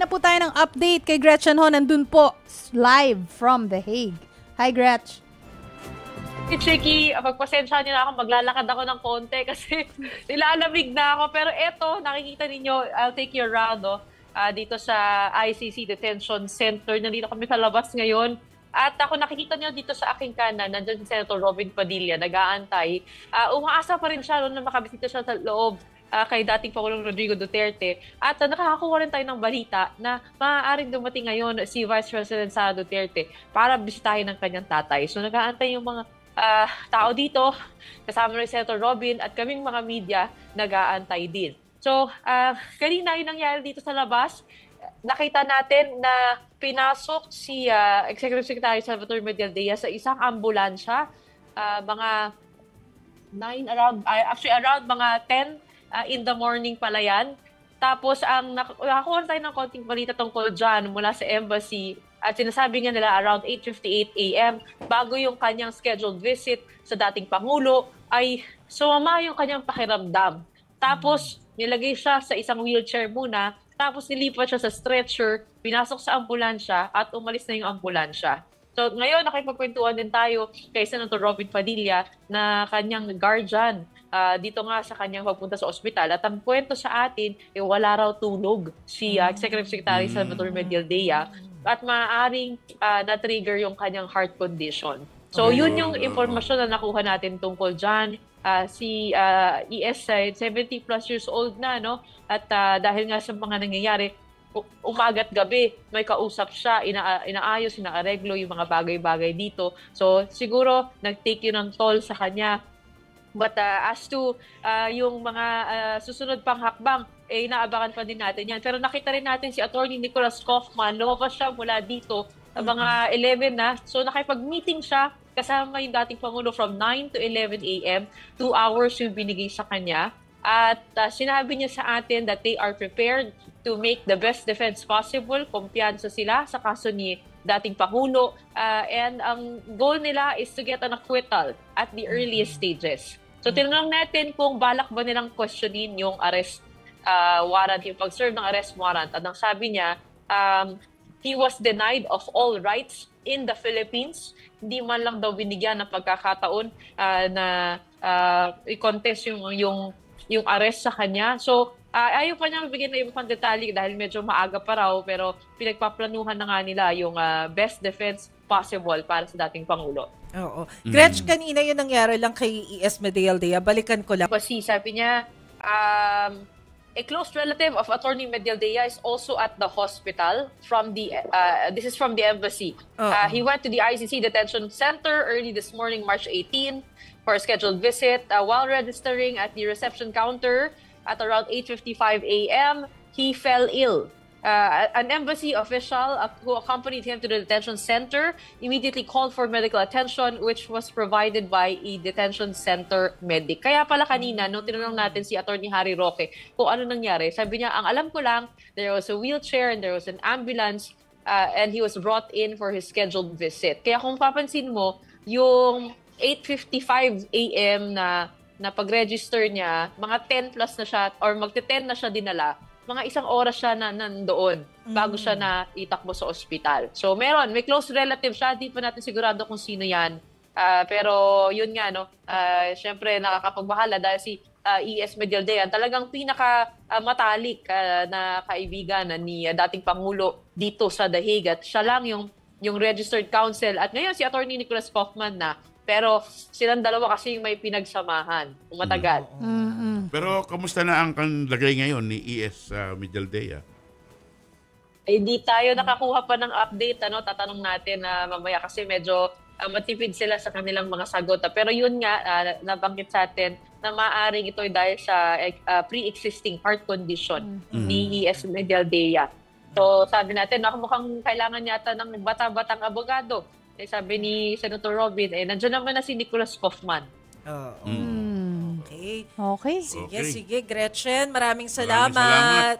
na po tayo ng update kay Gretchen Ho. Nandun po, live from The Hague. Hi, Gretch. Chicky, pagpasensya niyo na ako, maglalakad ako ng konti kasi nilalamig na ako. Pero eto, nakikita ninyo, I'll take you around, dito sa ICC Detention Center. Nandito kami sa labas ngayon. At ako nakikita niyo dito sa aking kanan, nandiyan si Senator Robin Padilla, nag-aantay. Umaasa pa rin siya na makabisita siya sa loob kay dating Pangulong Rodrigo Duterte. At nakakakuha rin tayo ng balita na maaaring dumating ngayon si Vice President Sara Duterte para bisitahin ng kanyang tatay. So nag-aantay yung mga tao dito, kasama rin Senator Robin at kaming mga media nag-aantay din. So, kanina yung nangyari dito sa labas, nakita natin na pinasok si Executive Secretary Salvatore Medialdea sa isang ambulansya, mga 9 around mga 10 in the morning pala yan. Tapos, nakakuha tayo ng konting balita tungkol dyan mula sa embassy. At sinasabi nga nila around 8:58 a.m. bago yung kanyang scheduled visit sa dating Pangulo ay sumama yung kanyang pakiramdam. Tapos nilagay siya sa isang wheelchair muna, tapos nilipat siya sa stretcher, pinasok sa ambulansya at umalis na yung ambulansya. So ngayon nakipagkwentuhan din tayo kay Senator Robin Padilla na kanyang guardian dito nga sa kanyang pagpunta sa ospital. At ang kwento sa atin, wala raw tulog si Executive Secretary Salvatore Medialdea at maaaring na-trigger yung kanyang heart condition. So yun yung impormasyon na nakuha natin tungkol dyan. Si ES, 70 plus years old na, no? At dahil nga sa mga nangyayari, umaga't gabi, may kausap siya, inaayos, inaareglo yung mga bagay-bagay dito. So siguro, nag-take yun ng toll sa kanya. But as to yung mga susunod pang hakbang, inaabangan pa din natin yan. Pero nakita rin natin si Attorney Nicholas Kaufman, lumabas siya mula dito mga 11 na. So nakipag-meeting siya kasama yung dating Pangulo from 9 to 11 a.m. 2 hours yung binigay sa kanya. At sinabi niya sa atin that they are prepared to make the best defense possible. Kumpiyansa sila sa kaso ni dating Pangulo. And ang goal nila is to get an acquittal at the earliest stages. So tinanong natin kung balak ba nilang questionin yung arrest warrant, yung pag-serve ng arrest warrant. At ang sabi niya, he was denied of all rights in the Philippines. Hindi man lang daw binigyan ng pagkakataon na i-contest yung arrest sa kanya. So, ayaw pa niya mabigyan na ibang detalye dahil medyo maaga pa raw, pero pinagpaplanuhan na nga nila yung best defense possible para sa dating Pangulo. Oo. Gretch, kanina yung nangyari lang kay ES Medialdea. Balikan ko lang. Kasi sabi niya, a close relative of Attorney Medialdea is also at the hospital from the this is from the embassy. He went to the ICC Detention Center early this morning, March 18, for a scheduled visit. While registering at the reception counter at around 8:55 a.m., he fell ill. An embassy official who accompanied him to the detention center immediately called for medical attention, which was provided by a detention center medic. Kaya pala kanina, nung tinanong natin si Attorney Harry Roque kung ano nangyari, sabi niya, ang alam ko lang, there was a wheelchair and there was an ambulance and he was brought in for his scheduled visit. Kaya kung papansin mo, yung 8:55 a.m. na pag-register niya, mga 10 plus na siya or magte-10 na siya dinala, mga isang oras siya na nandoon bago siya na itakbo sa ospital. So may close relative siya, di pa natin sigurado kung sino yan. Pero yun nga, no, syempre nakakapagbahala dahil si ES Medialdea talagang pinaka-matalik na kaibigan ni dating Pangulo dito sa The Hague. At siya lang yung registered counsel. At ngayon si Attorney Nicholas Kaufman na. Pero silang dalawa kasi yung may pinagsamahan, matagal. Pero kamusta na ang lagay ngayon ni ES Medialdea? Hindi tayo nakakuha pa ng update. Tatanong natin mamaya kasi medyo matipid sila sa kanilang mga sagot. Pero yun nga, nabanggit sa atin na maaaring ito dahil sa pre-existing heart condition ni ES Medialdea. So sabi natin, mukhang kailangan yata ng bata-batang abogado. Sabi ni Senator Robin, nandiyan naman na si Nicholas Kaufman. Okay. Okay. Sige, Gretchen. Maraming salamat.